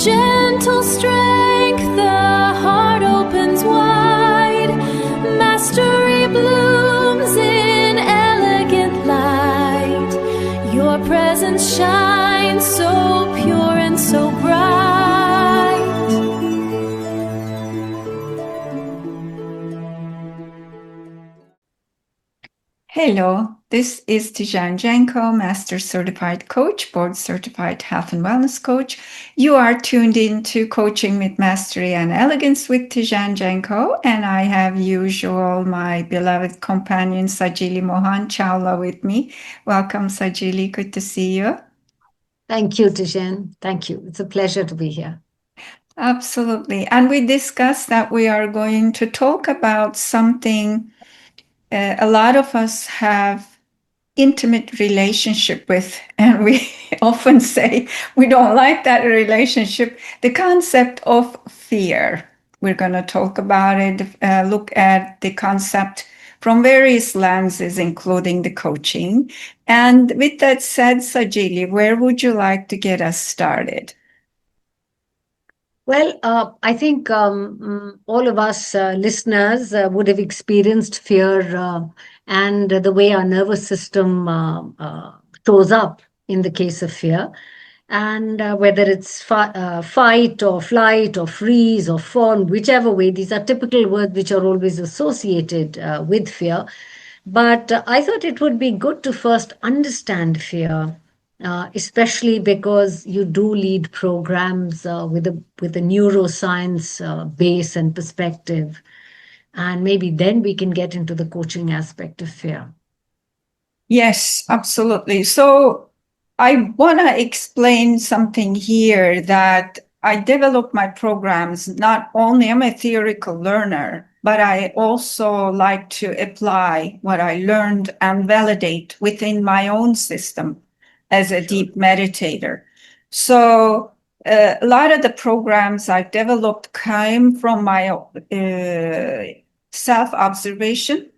gentle strength, the heart opens wide. Mastery blooms in elegant light. Your presence shines so pure and so bright. Hello, this is Tijen and Master Certified Coach, Board Certified Health and Wellness Coach. You are tuned in to Coaching with Mastery and Elegance with Tijen and I have usual my beloved companion Sajili Mohan Chawla with me. Welcome, Sajili. Good to see you. Thank you, Tijen. Thank you. It's a pleasure to be here. Absolutely. And we discussed that we are going to talk about something a lot of us have intimate relationship with, and we often say we don't like that relationship, the concept of fear. We're going to talk about it, look at the concept from various lenses, including the coaching. And with that said, Sajili, where would you like to get us started? Well, I think all of us listeners would have experienced fear and the way our nervous system shows up in the case of fear. And whether it's fight or flight or freeze or fawn, whichever way, these are typical words which are always associated with fear. But I thought it would be good to first understand fear. Especially because you do lead programs with a neuroscience base and perspective, and maybe then we can get into the coaching aspect of fear. Yes, absolutely. So I want to explain something here that I develop my programs. Not only I'm a theoretical learner, but I also like to apply what I learned and validate within my own system as a deep meditator. So a lot of the programs I developed came from my self-observation,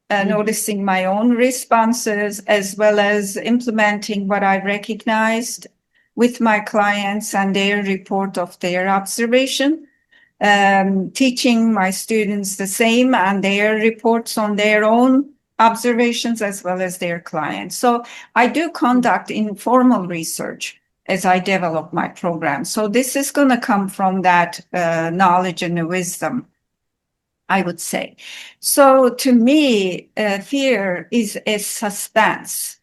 noticing my own responses, as well as implementing what I recognized with my clients and their report of their observation, teaching my students the same and their reports on their own observations as well as their clients. So I do conduct informal research as I develop my program. So this is going to come from that knowledge and wisdom, I would say. So to me, fear is a suspense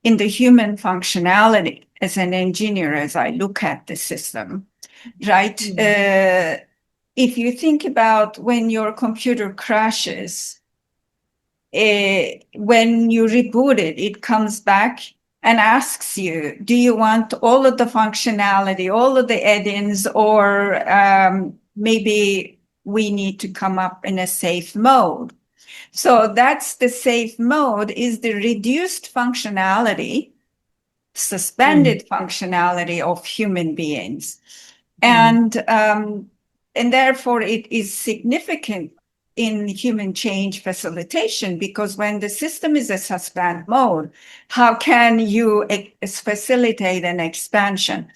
in the human functionality as an engineer, as I look at the system, right? If you think about when your computer crashes, when you reboot it, it comes back and asks you, do you want all of the functionality, all of the add-ins, or maybe we need to come up in a safe mode? So that's the safe mode, is the reduced functionality, suspended functionality of human beings. And therefore it is significant in human change facilitation, because when the system is a suspend mode, how can you facilitate an expansion?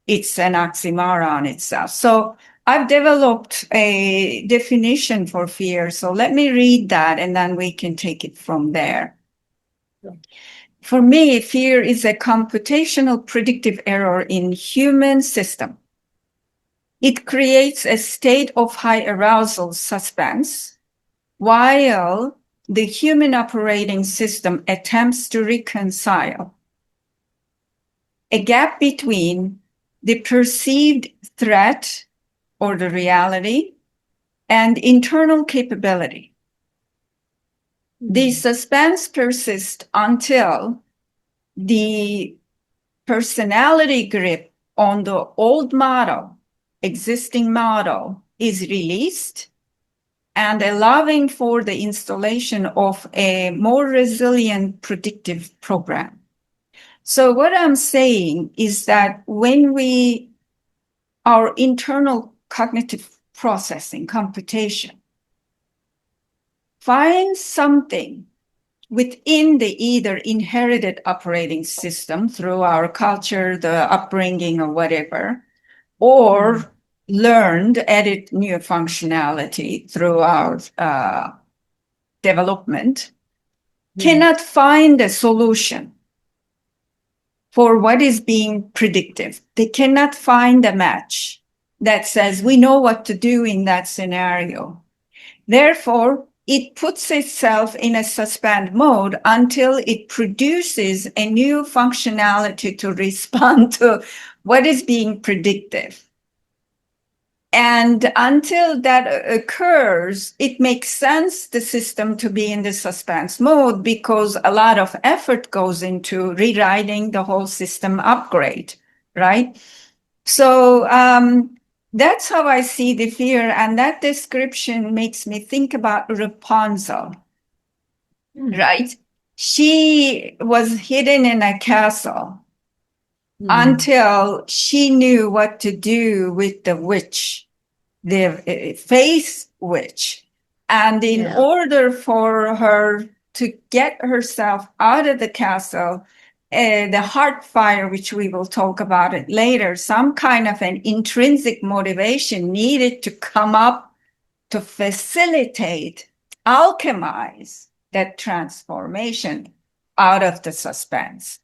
It's an oxymoron itself. So I've developed a definition for fear. So let me read that and then we can take it from there. For me, fear is a computational predictive error in human system. It creates a state of high arousal suspense while the human operating system attempts to reconcile a gap between the perceived threat or the reality and internal capability. The suspense persists until the personality grip on the old model, existing model, is released and allowing for the installation of a more resilient predictive program. So what I'm saying is that when our internal cognitive processing, computation, finds something within the either inherited operating system through our culture, the upbringing, or whatever, or learned, added new functionality through our development, cannot find a solution for what is being predictive. They cannot find a match that says, we know what to do in that scenario. Therefore, it puts itself in a suspend mode until it produces a new functionality to respond to what is being predictive. And until that occurs, it makes sense the system to be in the suspense mode because a lot of effort goes into rewriting the whole system upgrade, right? So that's how I see the fear. And that description makes me think about Rapunzel, right? She was hidden in a castle until she knew what to do with the witch, the face witch. And in order for her to get herself out of the castle, the heart fire, which we will talk about it later, some kind of an intrinsic motivation needed to come up to facilitate, alchemize that transformation out of the suspense.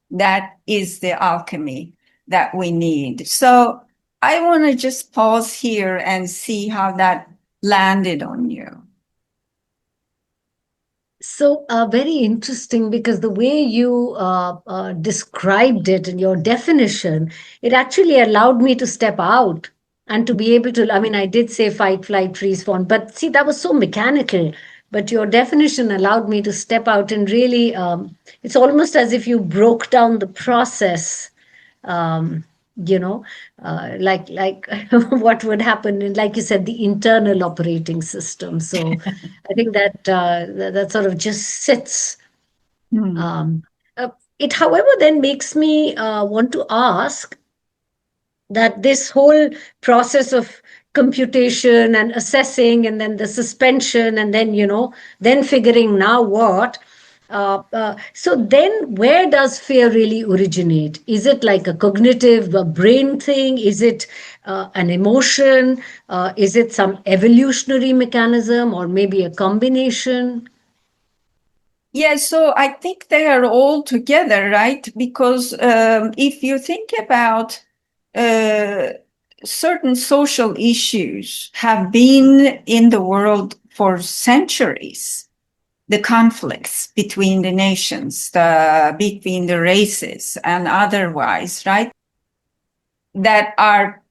That is the alchemy that we need. So I want to just pause here and see how that landed on you. So very interesting, because the way you described it in your definition, it actually allowed me to step out and to be able to, I mean, I did say fight, flight, freeze, fawn, but see, that was so mechanical. But your definition allowed me to step out and really, it's almost as if you broke down the process, you know, like what would happen in, like you said, the internal operating system. So I think that that sort of just sits. It, however, then makes me want to ask that this whole process of computation and assessing, and then the suspension, and then, you know, then figuring now what. So then where does fear really originate? Is it like a cognitive brain thing? Is it an emotion? Is it some evolutionary mechanism, or maybe a combination? Yeah, so I think they are all together, right? Because if you think about certain social issues have been in the world for centuries, the conflicts between the nations, between the races and otherwise, right? That are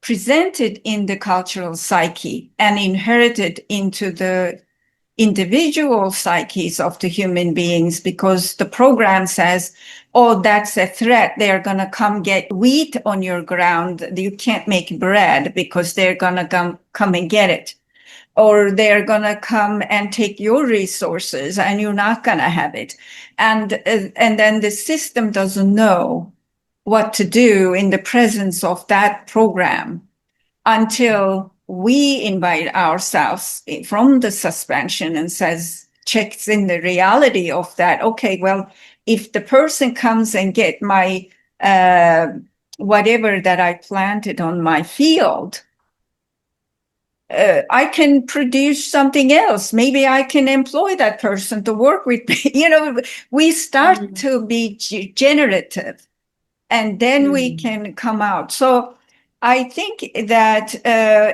presented in the cultural psyche and inherited into the individual psyches of the human beings, because the program says, oh, that's a threat. They're going to come get wheat on your ground. You can't make bread because they're going to come and get it. Or they're going to come and take your resources and you're not going to have it. And then the system doesn't know what to do in the presence of that program until we invite ourselves from the suspension and checks in the reality of that. Okay, well, if the person comes and get my whatever that I planted on my field, I can produce something else. Maybe I can employ that person to work with me. You know, we start to be generative, and then we can come out. So I think that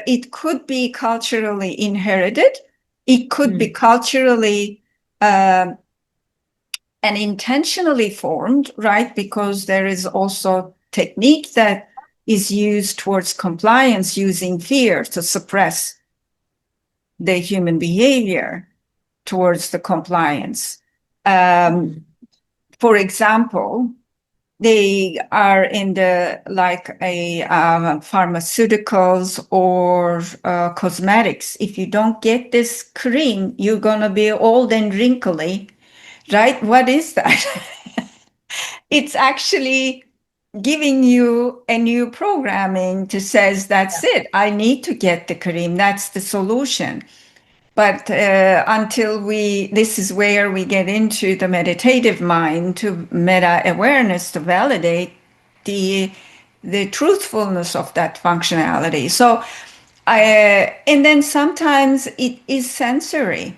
it could be culturally inherited. It could be culturally and intentionally formed, right? Because there is also technique that is used towards compliance, using fear to suppress the human behavior towards the compliance. For example, they are in the pharmaceuticals or cosmetics. If you don't get this cream, you're going to be old and wrinkly, right? What is that? It's actually giving you a new programming to says, that's it. I need to get the cream. That's the solution. But until this is where we get into the meditative mind, to meta awareness, to validate the the truthfulness of that functionality. So and then sometimes it is sensory,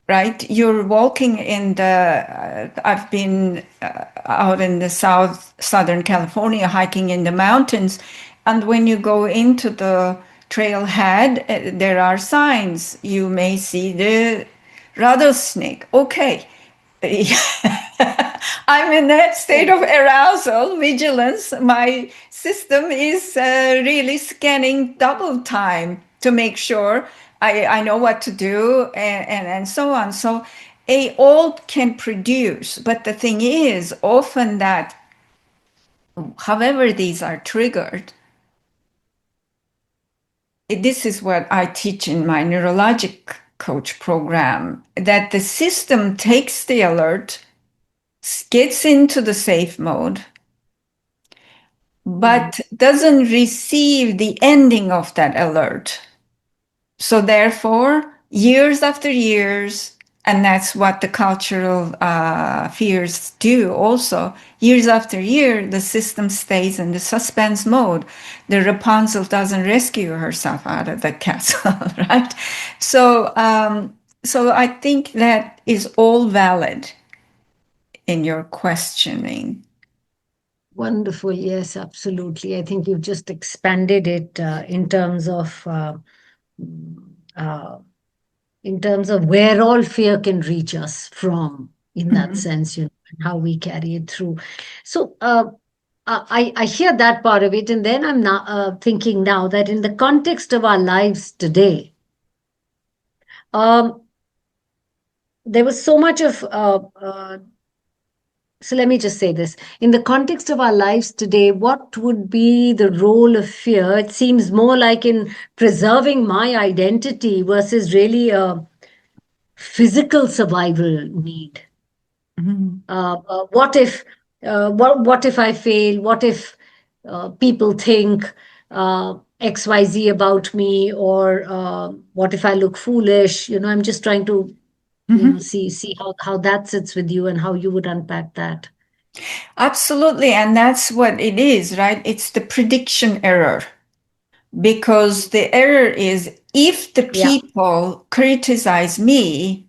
right? You're walking in I've been out in the Southern California hiking in the mountains. And when you go into the trailhead, there are signs. You may see the rattlesnake. Okay. I'm in that state of arousal, vigilance. My system is really scanning double time to make sure I know what to do and so on. So all can produce. But the thing is, often that, however these are triggered, this is what I teach in my neurologic coach program, that the system takes the alert, gets into the safe mode, but doesn't receive the ending of that alert. So therefore, years after years, and that's what the cultural fears do also, years after year, the system stays in the suspense mode. The Rapunzel doesn't rescue herself out of the castle, right? So, so I think that is all valid in your questioning. Wonderful. Yes, absolutely. I think you've just expanded it uh, in terms of where all fear can reach us from, in that Mhm. sense, and how we carry it through. So I hear that part of it, and then I'm now thinking now that in the context of our lives today, um, there was so much of so let me just say this. In the context of our lives today, what would be the role of fear? It seems more like in preserving my identity versus really a physical survival need. Mhm. What if I fail? What if people think XYZ about me? Or what if I look foolish? I'm just trying to Mhm. see how that sits with you and how you would unpack that. Absolutely. And that's what it is, right? It's the prediction error. Because the error is, if the Yeah. people criticize me,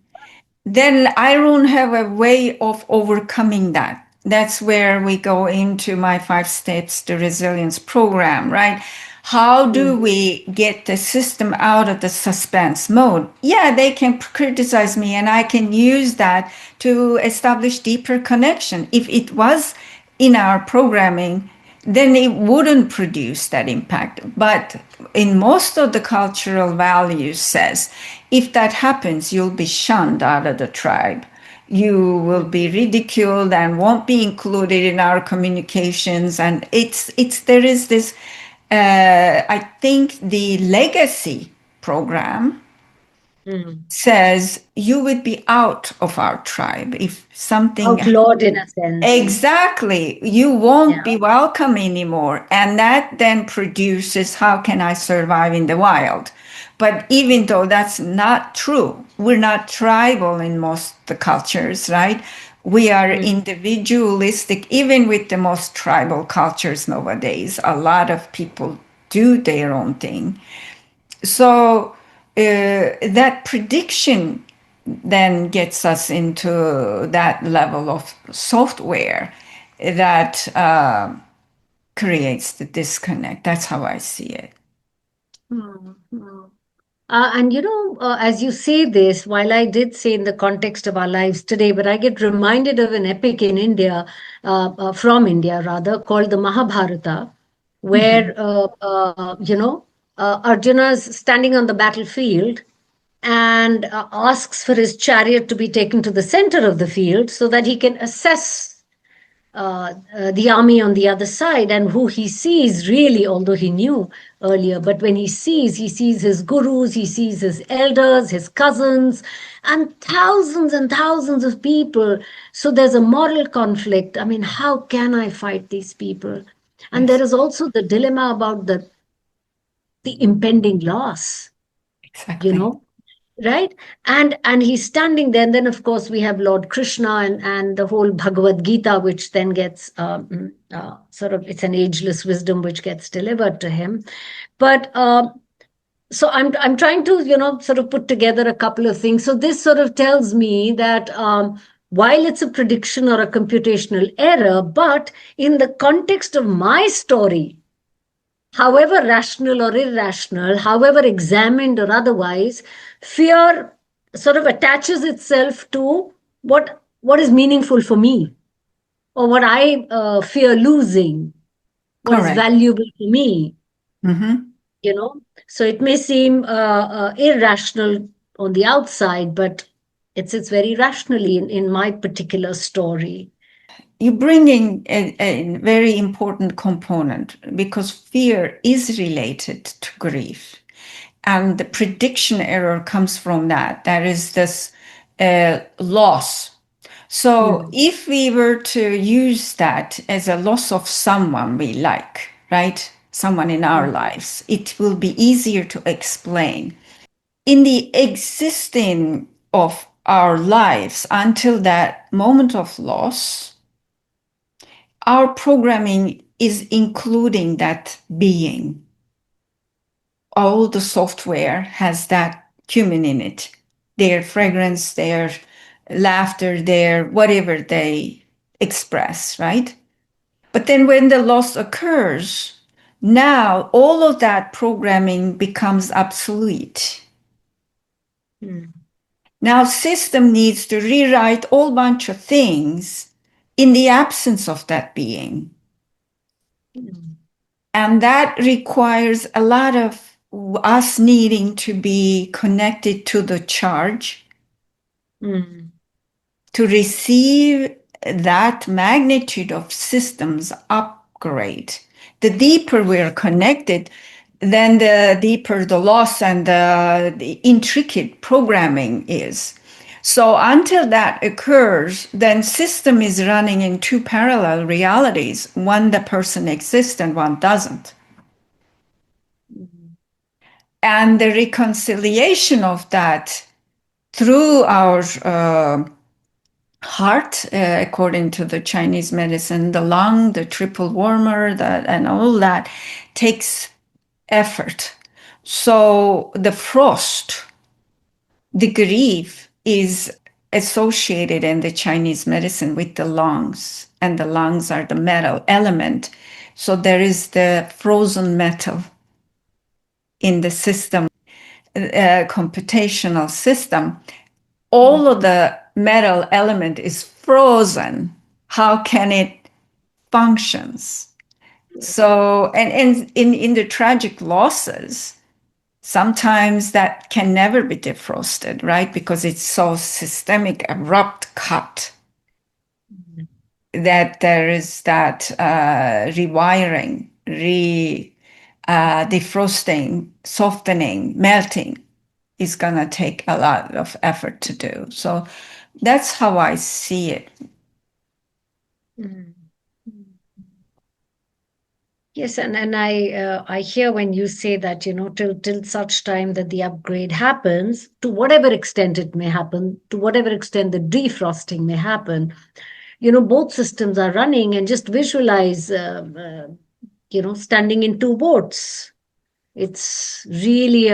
then I don't have a way of overcoming that. That's where we go into my 5 steps to resilience program, right? How do Mm. we get the system out of the suspense mode? Yeah, they can criticize me and I can use that to establish deeper connection. If it was in our programming, then it wouldn't produce that impact. But in most of the cultural values says, if that happens, you'll be shunned out of the tribe. You will be ridiculed and won't be included in our communications. And there is this, I think the legacy program Mm. says you would be out of our tribe if something Outlawed in a sense. exactly, you won't Yeah. be welcome anymore. And that then produces, how can I survive in the wild? But even though that's not true, we're not tribal in most the cultures, right? We are Mm. individualistic, even with the most tribal cultures nowadays. A lot of people do their own thing. So that prediction then gets us into that level of software that creates the disconnect. That's how I see it. Mm. Mm. And as you say this, while I did say in the context of our lives today, but I get reminded of an epic in India, from India rather, called the Mahabharata, where, Arjuna's standing on the battlefield and asks for his chariot to be taken to the center of the field so that he can assess the army on the other side, and who he sees really, although he knew earlier, but when he sees his gurus, he sees his elders, his cousins, and thousands of people. So there's a moral conflict. I mean, how can I fight these people? And there Yes, is also the dilemma about the impending loss, you exactly. know right? And he's standing there, and then of course we have Lord Krishna and the whole Bhagavad Gita, which then gets sort of, it's an ageless wisdom which gets delivered to him. But so I'm trying to, sort of put together a couple of things. So this sort of tells me that while it's a prediction or a computational error, but in the context of my story, however rational or irrational, however examined or otherwise, fear sort of attaches itself to what is meaningful for me, or what I fear losing, what is Correct. valuable for me. Mm-hmm. So it may seem irrational on the outside, but it's very rationally in my particular story. You bring in a very important component, because fear is related to grief. And the prediction error comes from that. There is this loss. So if we were to use that as a loss of someone we like, right? Someone in our lives, it will be easier to explain. In the existing of our lives until that moment of loss, our programming is including that being. All the software has that human in it, their fragrance, their laughter, their whatever they express, right? But then when the loss occurs, now all of that programming becomes obsolete. Now system needs to rewrite a whole bunch of things in the absence of that being. And that requires a lot of us needing to be connected to the charge to receive that magnitude of systems upgrade. The deeper we're connected, then the deeper the loss and the intricate programming is. So until that occurs, then system is running in two parallel realities. One, the person exists and one doesn't. And the reconciliation of that through our heart, according to the Chinese medicine, the lung, the triple warmer, and all that takes effort. So the frost, the grief, is associated in the Chinese medicine with the lungs, and the lungs are the metal element. So there is the frozen metal in the system, computational system. All of the metal element is frozen. How can it functions? So, and in the tragic losses, sometimes that can never be defrosted, right? Because it's so systemic, abrupt cut that there is that rewiring, defrosting, softening, melting is going to take a lot of effort to do. So that's how I see it. Yes, and I hear when you say that, till such time that the upgrade happens, to whatever extent it may happen, to whatever extent the defrosting may happen, both systems are running, and just visualize, standing in two boats. It's really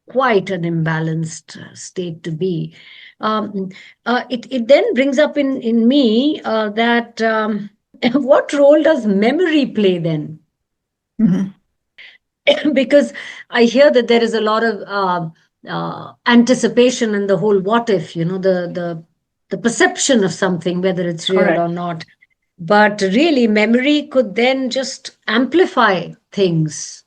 quite an imbalanced state to be. It then brings up in me that what role does memory play then? Because I hear that there is a lot of anticipation in the whole what if, the perception of something, whether it's real Correct. or not. But really, memory could then just amplify things,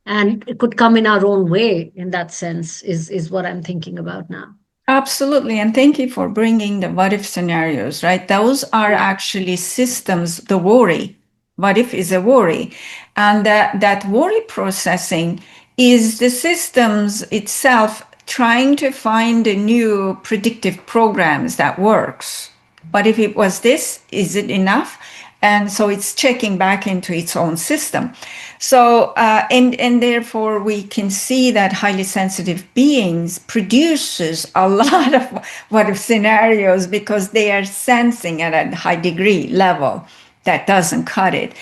and it could come in our own way. In that sense, is what I'm thinking about now. Absolutely. And thank you for bringing the what if scenarios, right? Those are actually systems, the worry. What if is a worry. And that worry processing is the systems itself trying to find a new predictive programs that works. But if it was this, is it enough? And so it's checking back into its own system. So, and therefore we can see that highly sensitive beings produces a lot of what if scenarios because they are sensing at a high degree level that doesn't cut it.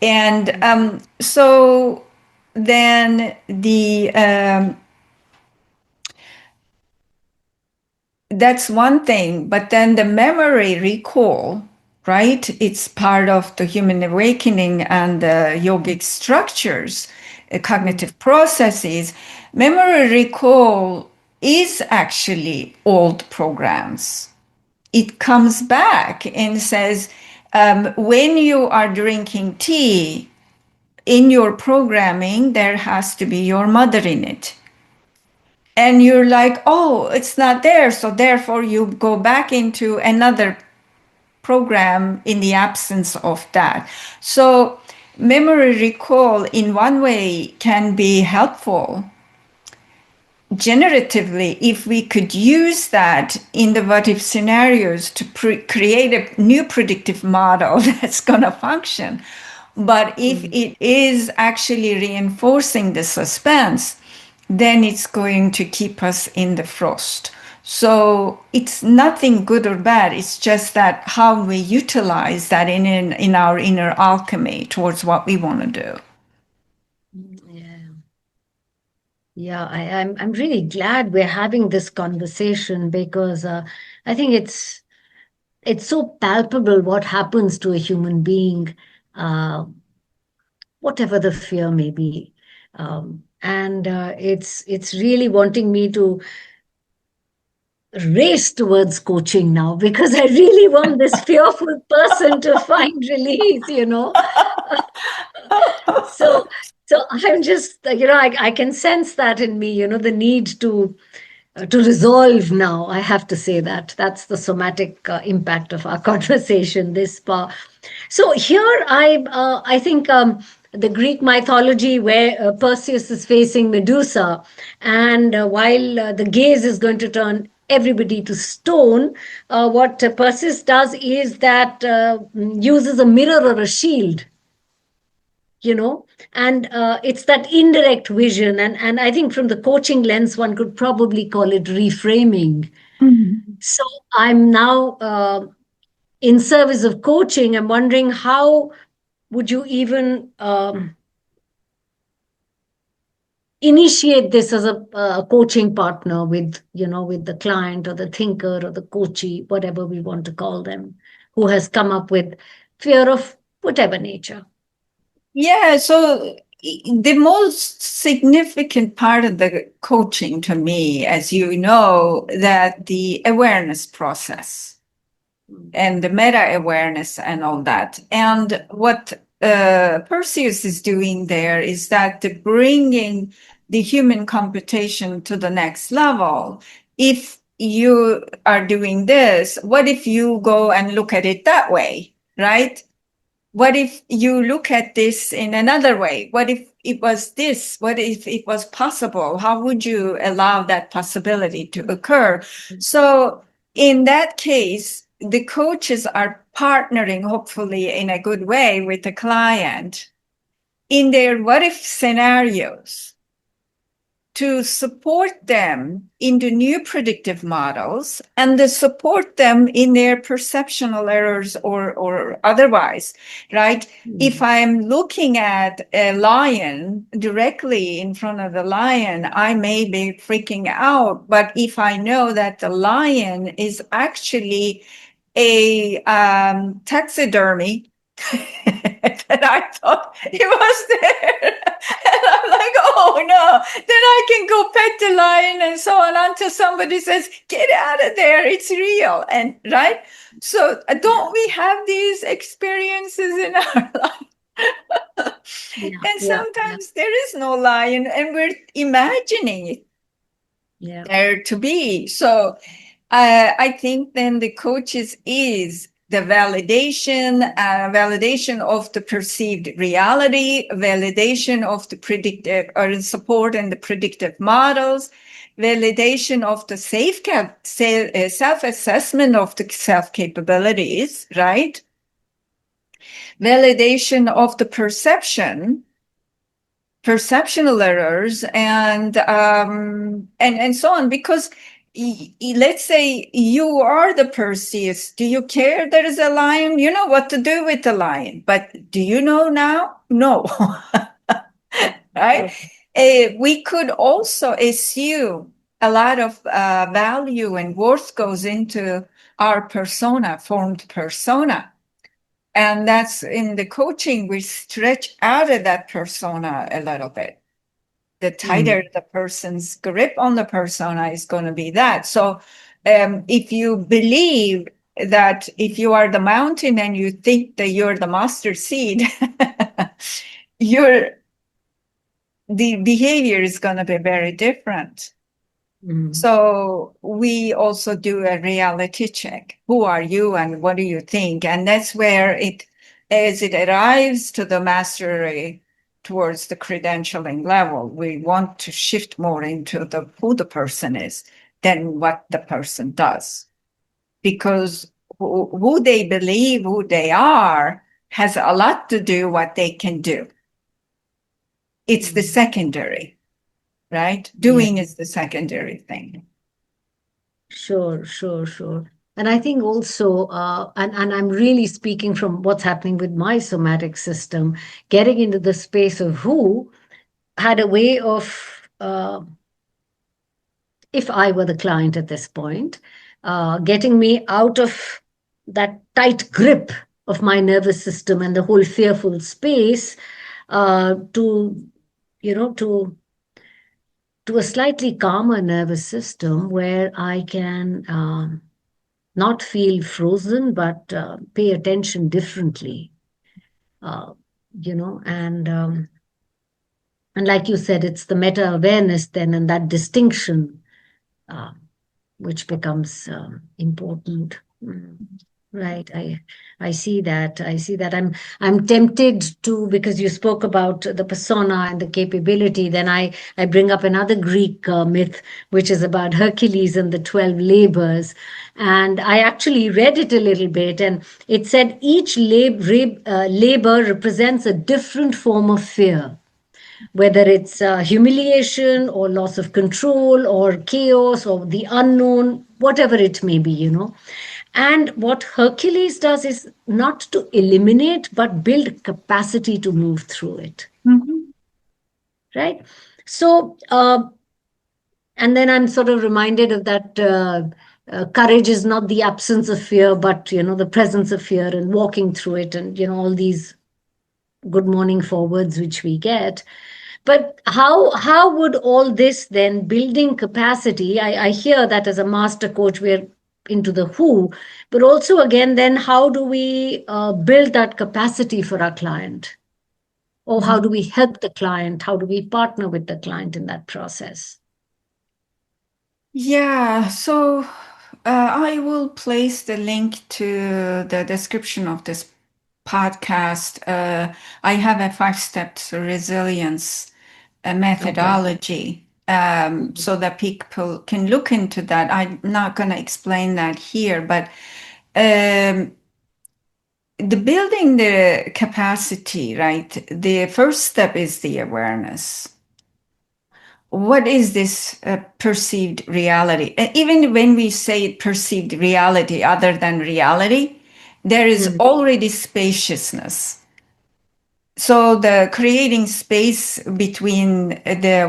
And so then that's one thing, but then the memory recall, right? It's part of the human awakening and the yogic structures, cognitive processes. Memory recall is actually old programs. It comes back and says, when you are drinking tea, in your programming, there has to be your mother in it. And you're like, oh, it's not there. So therefore, you go back into another program in the absence of that. So memory recall, in one way, can be helpful generatively if we could use that in the what if scenarios to create a new predictive model that's going to function. But if it is actually reinforcing the suspense, then it's going to keep us in the frost. So it's nothing good or bad. It's just that how we utilize that in our inner alchemy towards what we want to do. Yeah. Yeah, I'm really glad we're having this conversation because I think it's so palpable what happens to a human being, uh, whatever the fear may be. And it's really wanting me to race towards coaching now because I really want this fearful person to find release, so I'm just, I can sense that in me, the need to resolve now. I have to say that that's the somatic impact of our conversation this far. So here I think the Greek mythology where Perseus is facing Medusa, and while the gaze is going to turn everybody to stone, what Perseus does is that uses a mirror or a shield, and it's that indirect vision, and I think from the coaching lens one could probably call it reframing. So I'm now in service of coaching. I'm wondering, how would you even initiate this as a coaching partner with with the client or the thinker or the coachee, whatever we want to call them, who has come up with fear of whatever nature? Yeah, so the most significant part of the coaching to me, as you know, that the awareness process and the meta awareness and all that. And what Perseus is doing there is that bringing the human computation to the next level. If you are doing this, what if you go and look at it that way, right? What if you look at this in another way? What if it was this? What if it was possible? How would you allow that possibility to occur? So in that case, the coaches are partnering, hopefully in a good way, with the client in their what if scenarios to support them in the new predictive models and to support them in their perceptual errors or otherwise, right? If I'm looking at a lion directly in front of the lion, I may be freaking out. But if I know that the lion is actually a taxidermy, that I thought it was there. And I'm like, oh no, then I can go pet the lion and so on until somebody says, get out of there, it's real. And right? So don't we have these experiences in our life? And sometimes there is no lion and we're imagining it there to be. So I think then the coaches is the validation of the perceived reality, validation of the predictive or support and the predictive models, validation of the self-assessment of the self-capabilities, right? validation of the perceptual errors, and so on. Because let's say you are the Perseus. Do you care there is a lion? You know what to do with the lion, but do you know now? No. Right? We could also assume a lot of value and worth goes into our persona, formed persona. And that's in the coaching, we stretch out of that persona a little bit. The tighter the person's grip on the persona is going to be that. So if you believe that if you are the mountain and you think that you're the mustard seed, the behavior is going to be very different. So we also do a reality check. Who are you and what do you think? And that's where as it arrives to the mastery towards the credentialing level, we want to shift more into who the person is than what the person does. Because who they believe, who they are, has a lot to do what they can do. It's the secondary. Right? Doing is the secondary thing. Sure. And I think also, and I'm really speaking from what's happening with my somatic system, getting into the space of who had a way of, if I were the client at this point, getting me out of that tight grip of my nervous system and the whole fearful space to a slightly calmer nervous system where I can not feel frozen, but pay attention differently. And like you said, it's the meta awareness then, and that distinction, which becomes important. Right. I see that. I'm tempted to, because you spoke about the persona and the capability, then I bring up another Greek myth, which is about Hercules and the 12 labors. And I actually read it a little bit, and it said each labor represents a different form of fear, whether it's humiliation or loss of control or chaos or the unknown, whatever it may be. And what Hercules does is not to eliminate, but build capacity to move through it. Right? So, and then I'm sort of reminded of that courage is not the absence of fear, but, the presence of fear and walking through it, and, all these good morning forwards which we get. But how would all this then, building capacity, I hear that as a master coach, we're into the who, but also again, then how do we build that capacity for our client? Or how do we help the client? How do we partner with the client in that process? Yeah, so I will place the link to the description of this podcast. I have a 5-step resilience methodology. So that people can look into that. I'm not going to explain that here, but the building the capacity, right? The first step is the awareness. What is this perceived reality? Even when we say perceived reality other than reality, there is already spaciousness. So the creating space between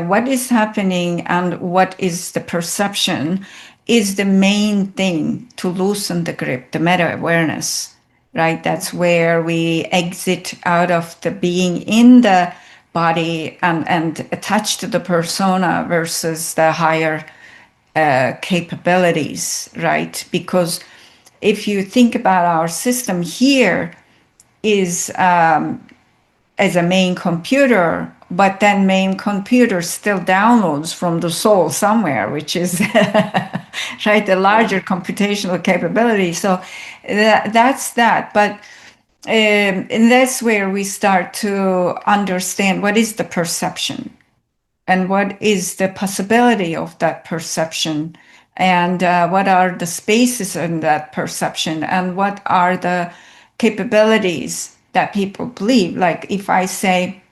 what is happening and what is the perception is the main thing to loosen the grip, the meta awareness, right? That's where we exit out of the being in the body and attach to the persona versus the higher capabilities, right? Because if you think about our system here is as a main computer, but then main computer still downloads from the soul somewhere, which is right, the larger computational capability. So that's that. But and that's where we start to understand what is the perception and what is the possibility of that perception, and what are the spaces in that perception, and what are the capabilities that people believe. Like if I say,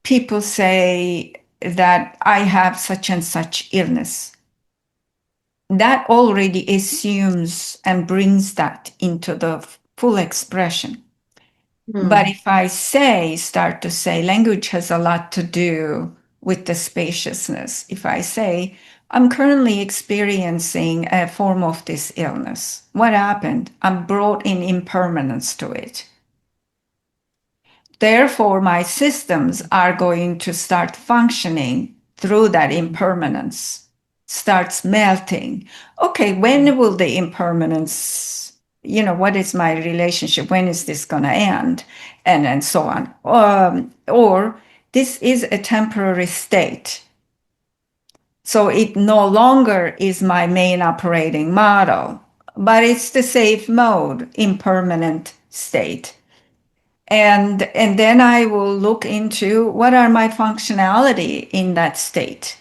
people say that I have such and such illness, that already assumes and brings that into the full expression. But if I start to say, language has a lot to do with the spaciousness. If I say, I'm currently experiencing a form of this illness, what happened? I'm brought in impermanence to it. Therefore, my systems are going to start functioning through that impermanence, starts melting. Okay, when will the impermanence, what is my relationship? When is this going to end? And so on. Or this is a temporary state. So it no longer is my main operating model, but it's the safe mode, impermanent state. And then I will look into what are my functionality in that state.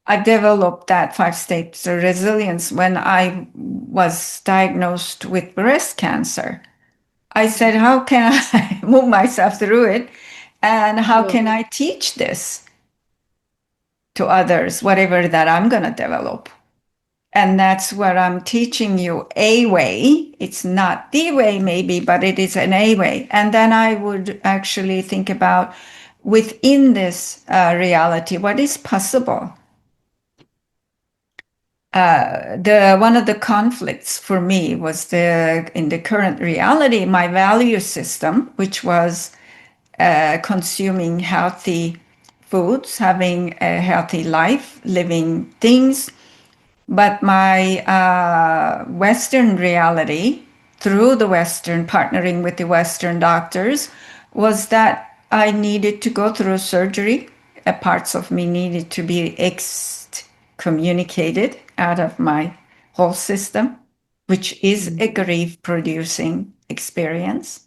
I developed that 5 steps of resilience when I was diagnosed with breast cancer. I said, how can I move myself through it? And how can I teach this to others, whatever that I'm going to develop? And that's where I'm teaching you a way. It's not the way, maybe, but it is an a way. And then I would actually think about within this reality, what is possible? One of the conflicts for me was in the current reality, my value system, which was consuming healthy foods, having a healthy life, living things. But my Western reality, through the Western, partnering with the Western doctors, was that I needed to go through surgery. Parts of me needed to be excommunicated out of my whole system, which is a grief-producing experience.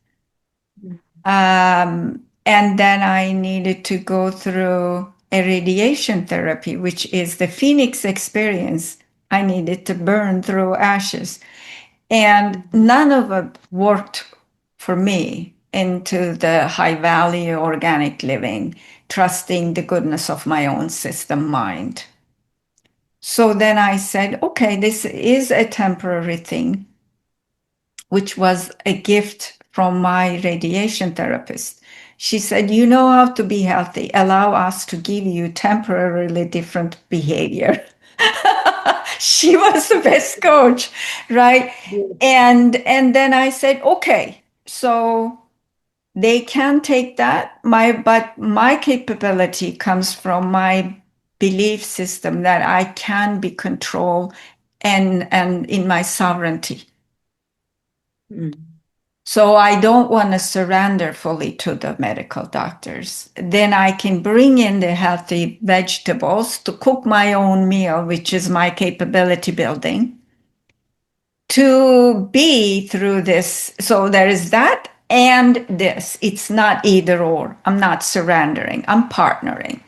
And then I needed to go through a radiation therapy, which is the phoenix experience. I needed to burn through ashes. And none of it worked for me into the high value organic living, trusting the goodness of my own system mind. So then I said, okay, this is a temporary thing, which was a gift from my radiation therapist. She said, you know how to be healthy. Allow us to give you temporarily different behavior. She was the best coach, right? And then I said, okay, so they can take that. But my capability comes from my belief system that I can be controlled and in my sovereignty. So I don't want to surrender fully to the medical doctors. Then I can bring in the healthy vegetables to cook my own meal, which is my capability building, to be through this. So there is that and this. It's not either or. I'm not surrendering. I'm partnering.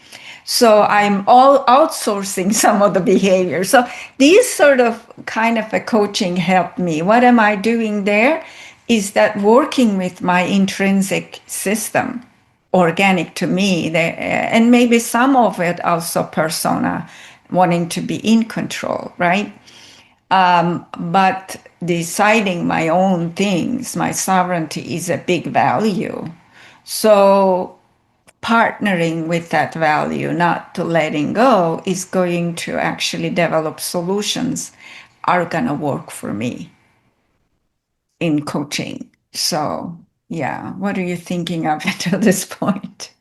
So I'm all outsourcing some of the behavior. So these sort of kind of a coaching helped me. What am I doing there? Is that working with my intrinsic system, organic to me, and maybe some of it also persona, wanting to be in control, right? But deciding my own things, my sovereignty is a big value. So partnering with that value, not to letting go, is going to actually develop solutions are going to work for me in coaching. So, yeah, what are you thinking of at this point?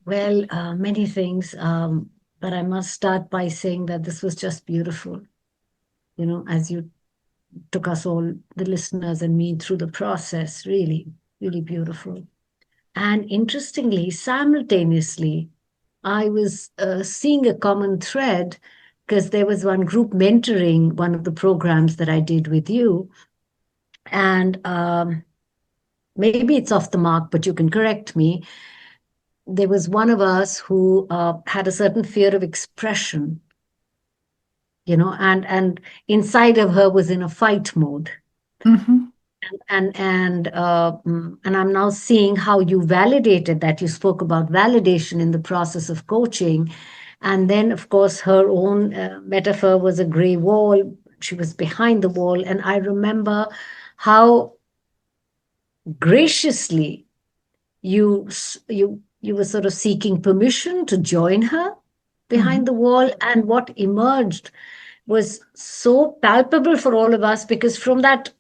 Well, many things, but I must start by saying that this was just beautiful. As you took us all, the listeners and me, through the process, really, really beautiful. And interestingly, simultaneously, I was seeing a common thread because there was one group mentoring, one of the programs that I did with you. And maybe it's off the mark, but you can correct me. There was one of us who had a certain fear of expression, and inside of her was in a fight mode. Mhm. And I'm now seeing how you validated that. You spoke about validation in the process of coaching, and then of course her own metaphor was a gray wall. She was behind the wall, and I remember how graciously you were sort of seeking permission to join her behind Mhm. the wall, and what emerged was so palpable for all of us, because from that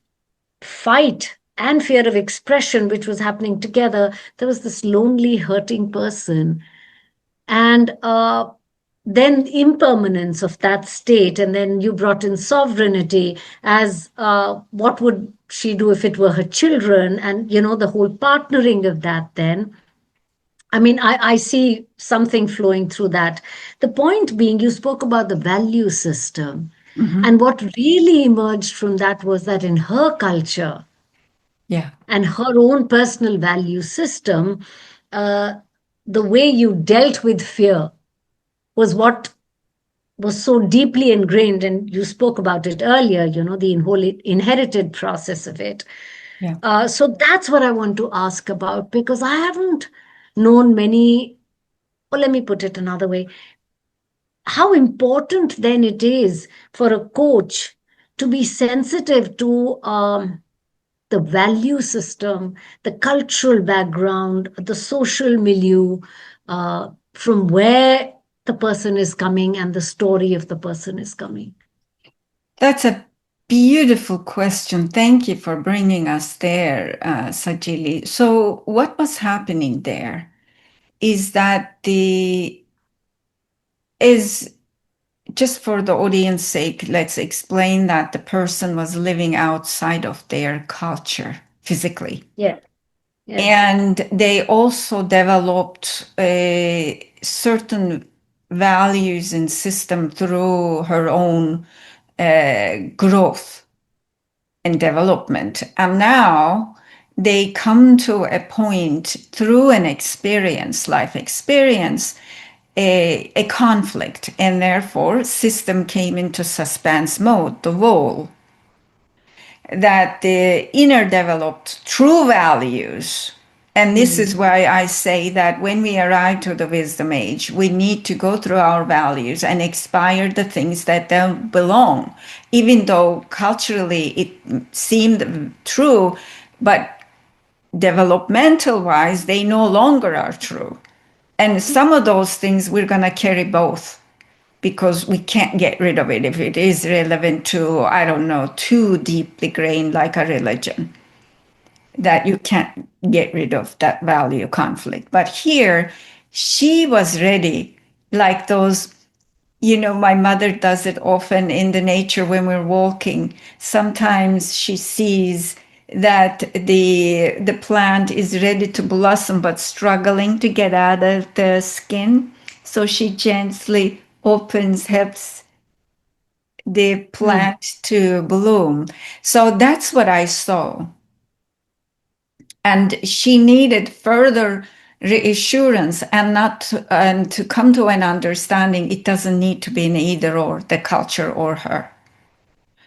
fight and fear of expression which was happening together, there was this lonely hurting person, and then impermanence of that state, and then you brought in sovereignty as what would she do if it were her children, and the whole partnering of that. Then I mean, I see something flowing through that. The point being, you spoke about the value system. Mhm. And what really emerged from that was that in her culture Yeah. and her own personal value system, uh, the way you dealt with fear was what was so deeply ingrained. And you spoke about it earlier, the whole inherited process of it. Yeah. So that's what I want to ask about, because I haven't known many, or let me put it another way, how important then it is for a coach to be sensitive to the value system, the cultural background, the social milieu, from where the person is coming and the story of the person is coming. That's a beautiful question. Thank you for bringing us there, Sajili. So, what was happening there is that the is just for the audience sake, let's explain that the person was living outside of their culture physically. Yeah. Yes. And they also developed a certain values and system through her own growth and development. And now they come to a point through an experience, life experience, a conflict, and therefore system came into suspense mode, the wall, that the inner developed true values. And this is why I say that when we arrive to the wisdom age, we need to go through our values and expire the things that don't belong, even though culturally it seemed true, but developmental wise, they no longer are true. And some of those things we're going to carry both because we can't get rid of it if it is relevant to, I don't know, too deeply grained like a religion, that you can't get rid of that value conflict. But here, she was ready, like those, my mother does it often in the nature when we're walking. Sometimes she sees that the plant is ready to blossom but struggling to get out of the skin. So she gently opens, helps the Mm. plant to bloom. So that's what I saw. And she needed further reassurance and to come to an understanding it doesn't need to be an either or, the culture or her.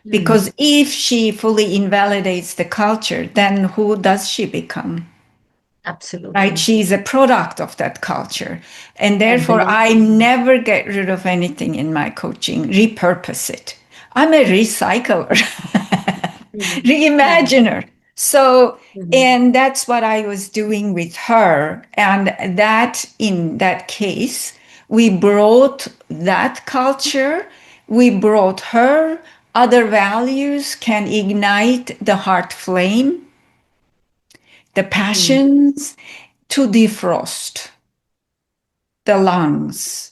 Because if she fully invalidates the culture, then who does she become? Right? Absolutely. She's a product of that culture. And That therefore, I belongs. never get rid of anything in my coaching, repurpose it. I'm a recycler, Mhm. Mhm. reimaginer. So, Mhm. and that's what I was doing with her. And that, in that case, we brought that culture, we brought her, other values can ignite the heart flame, the Mhm. passions, to defrost the lungs.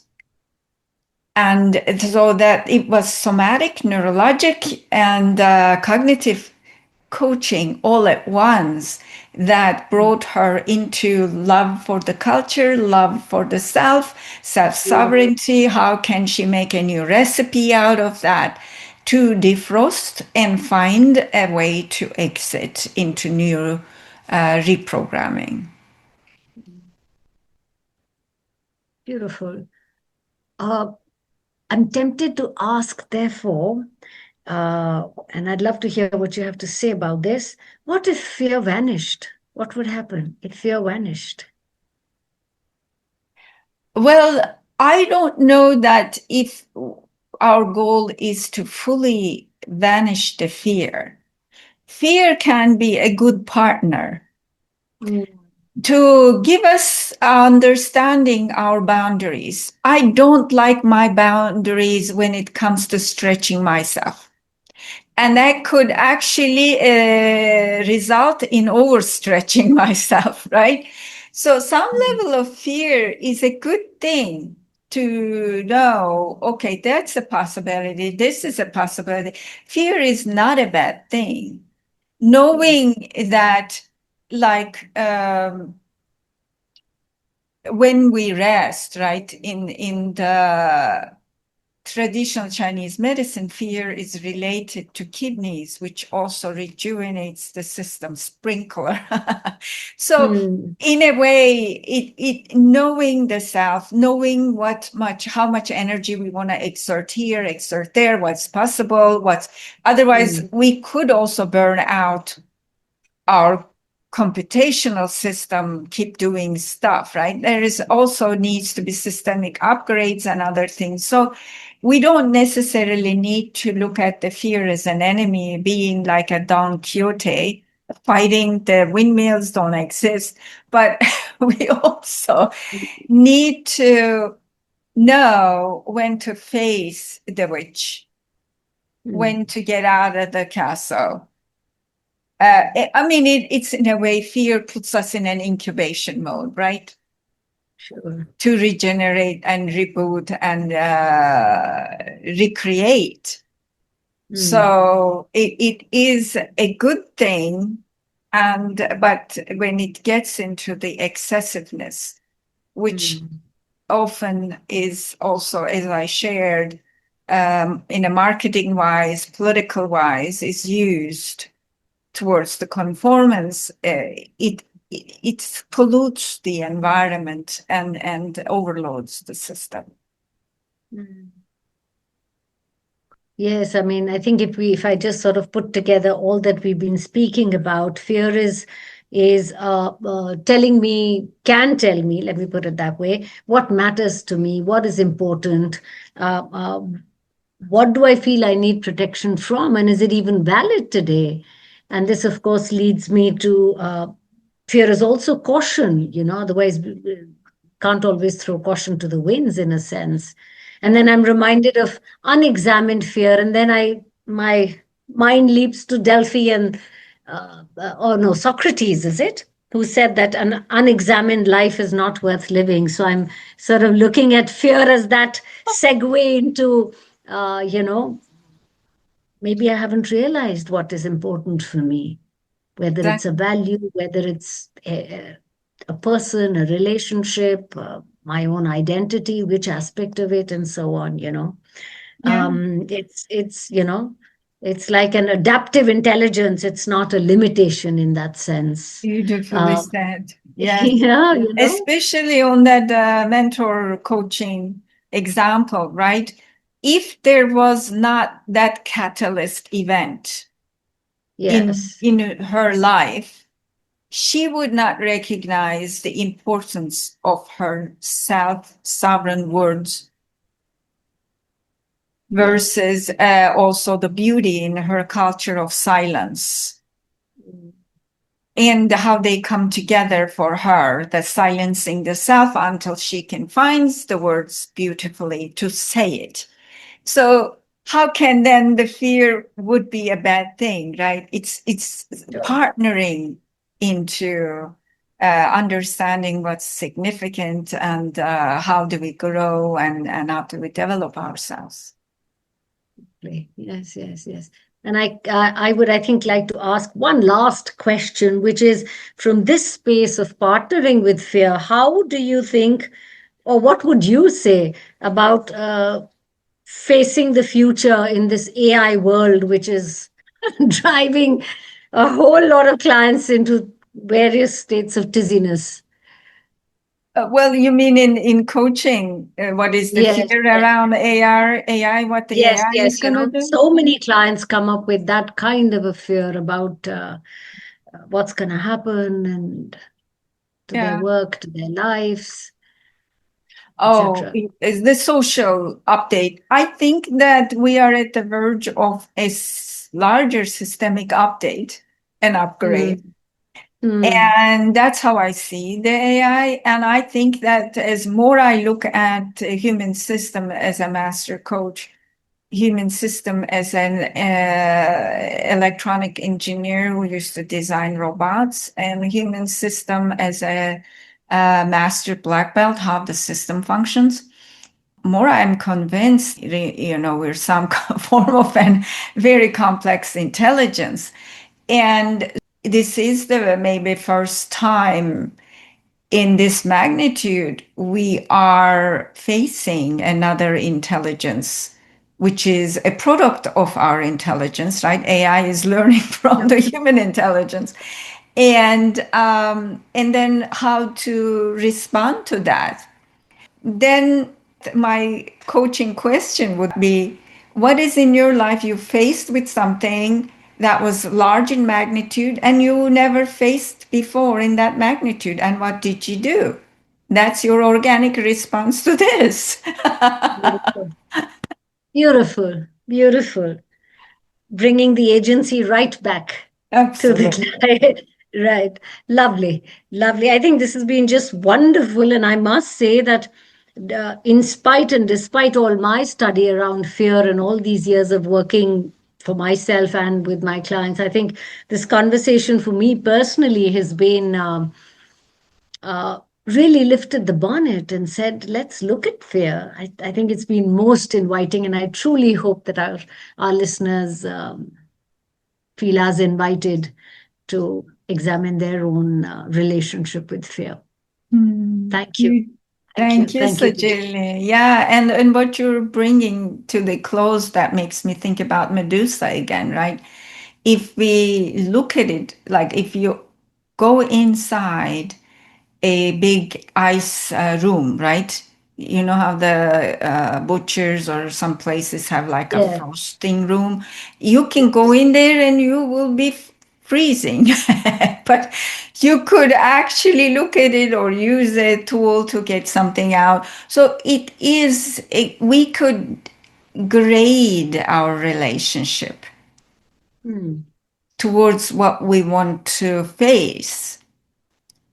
And so that it was somatic, neurologic, and cognitive coaching all at once that brought her into love for the culture, love for the self sovereignty. How can she make a new recipe out of that to defrost and find a way to exit into new reprogramming? Beautiful. Uh, I'm tempted to ask, therefore, And I'd love to hear what you have to say about this. What if fear vanished? What would happen if fear vanished? Well, I don't know that if our goal is to fully vanish the fear. Fear can be a good partner to give us understanding our boundaries. I don't like my boundaries when it comes to stretching myself. And that could actually result in overstretching myself, right? So some level of fear is a good thing to know, okay, that's a possibility. This is a possibility. Fear is not a bad thing. Knowing that, like, when we rest, right, in the traditional Chinese medicine, fear is related to kidneys, which also rejuvenates the system sprinkler. So in a way, it knowing the self, knowing how much energy we want to exert here, exert there, what's possible, otherwise we could also burn out our computational system, keep doing stuff, right? There is also needs to be systemic upgrades and other things. So we don't necessarily need to look at the fear as an enemy, being like a Don Quixote, fighting the windmills don't exist. But we also need to know when to face the witch, when to get out of the castle. I mean, it's in a way, fear puts us in an incubation mode, right? Sure. To regenerate and reboot and recreate. So it is a good thing, but when it gets into the excessiveness, which often is also, as I shared, in a marketing wise, political wise, is used towards the conformance, it pollutes the environment and overloads the system. Yes, I mean, I think if I just sort of put together all that we've been speaking about, fear is telling me, can tell me, let me put it that way, what matters to me, what is important, what do I feel I need protection from, and is it even valid today? And this, of course, leads me to fear is also caution, otherwise we can't always throw caution to the winds in a sense. And then I'm reminded of unexamined fear, and then my mind leaps to Delphi and oh no, Socrates, is it? Who said that an unexamined life is not worth living. So I'm sort of looking at fear as that segue into, maybe I haven't realized what is important for me, whether it's a value, whether it's a person, a relationship, my own identity, which aspect of it, and so on. It's like an adaptive intelligence. It's not a limitation in that sense. Beautifully said. Yeah. Yeah, Especially on that mentor coaching example, right? If there was not that catalyst event yes, in her life, she would not recognize the importance of her self-sovereign words versus also the beauty in her culture of silence and how they come together for her, the silencing the self until she can find the words beautifully to say it. So how can then the fear would be a bad thing, right? It's partnering into understanding what's significant and how do we grow and how do we develop ourselves. Yes. And I would, I think, like to ask one last question, which is from this space of partnering with fear, how do you think, or what would you say about facing the future in this AI world, which is driving a whole lot of clients into various states of dizziness? Well, you mean in coaching, what is the Yes, fear yes, around AI, what the yes, AI is yes. going to do? So many clients come up with that kind of a fear about what's going to happen and to their Yeah. work, to their lives, Oh, etc. is the social update. I think that we are at the verge of a larger systemic update and upgrade. Mm, mm, And that's how I see the AI. And I think that as more I look at a human system as a master coach, human system as an electronic engineer who used to design robots, and human system as a master black belt, how the system functions. More I'm convinced, we're some form of an very complex intelligence. And this is the maybe first time in this magnitude we are facing another intelligence, which is a product of our intelligence, right? AI is learning from the human intelligence. And then how to respond to that. Then my coaching question would be, what is in your life you faced with something that was large in magnitude and you never faced before in that magnitude, and what did you do? That's your organic response to this. beautiful, beautiful, beautiful. Bringing the agency right back to the Absolutely. client. Right. Lovely. Lovely. I think this has been just wonderful. And I must say that in spite and despite all my study around fear and all these years of working for myself and with my clients, I think this conversation for me personally has been really lifted the bonnet and said, let's look at fear. I think it's been most inviting. And I truly hope that our listeners feel as invited to examine their own relationship with fear. Thank you. You, Thank you. thank you, Thank you. Sajili. Yeah, and what you're bringing to the close, that makes me think about Medusa again, right? If we look at it, like if you go inside a big ice room, right? You know how the butchers or some places have like a Yeah. frosting room. You can go in there and you will be freezing, but you could actually look at it or use a tool to get something out. So we could grade our relationship Mm. towards what we want to face,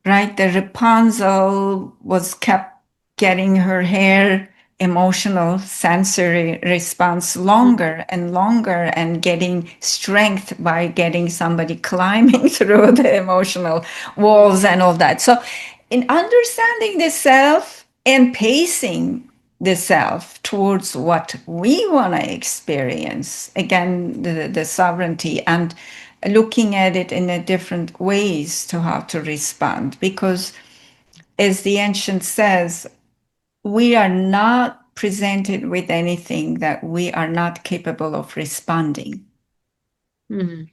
right? The Rapunzel was kept getting her hair emotional sensory response longer and longer, and getting strength by getting somebody climbing through the emotional walls and all that. So in understanding the self and pacing the self towards what we want to experience, again, the sovereignty, and looking at it in a different ways to how to respond. Because as the ancient says, we are not presented with anything that we are not capable of responding, Mm.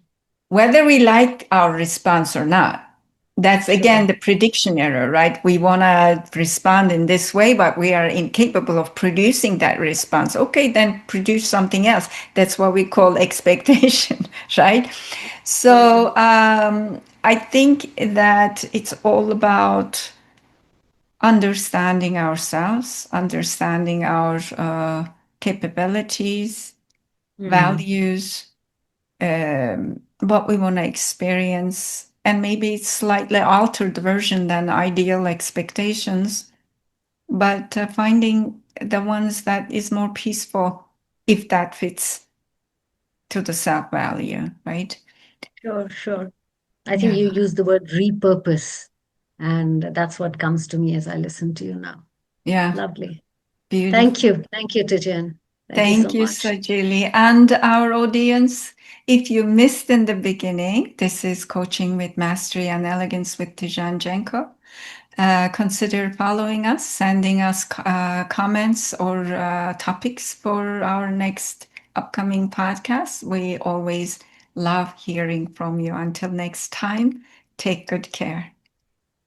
whether we like our response or not. That's again Sure. the prediction error, right? We want to respond in this way, but we are incapable of producing that response. Okay, then produce something else. That's what we call expectation, right? So I think that it's all about understanding ourselves, understanding our capabilities, Mm. values, what we want to experience, and maybe it's slightly altered version than ideal expectations, but finding the ones that is more peaceful, if that fits to the self value, right? Sure, sure. I think Yeah, you use the word repurpose, and that's what comes to me as I listen to you now. yeah, Lovely. Thank beautiful. you. Thank you, Tijen. Thank you so Thank you, much. Sajili. And our audience, if you missed in the beginning, this is Coaching with Mastery and Elegance with Tijen Jenko. Consider following us, sending us comments or topics for our next upcoming podcast. We always love hearing from you. Until next time, take good care.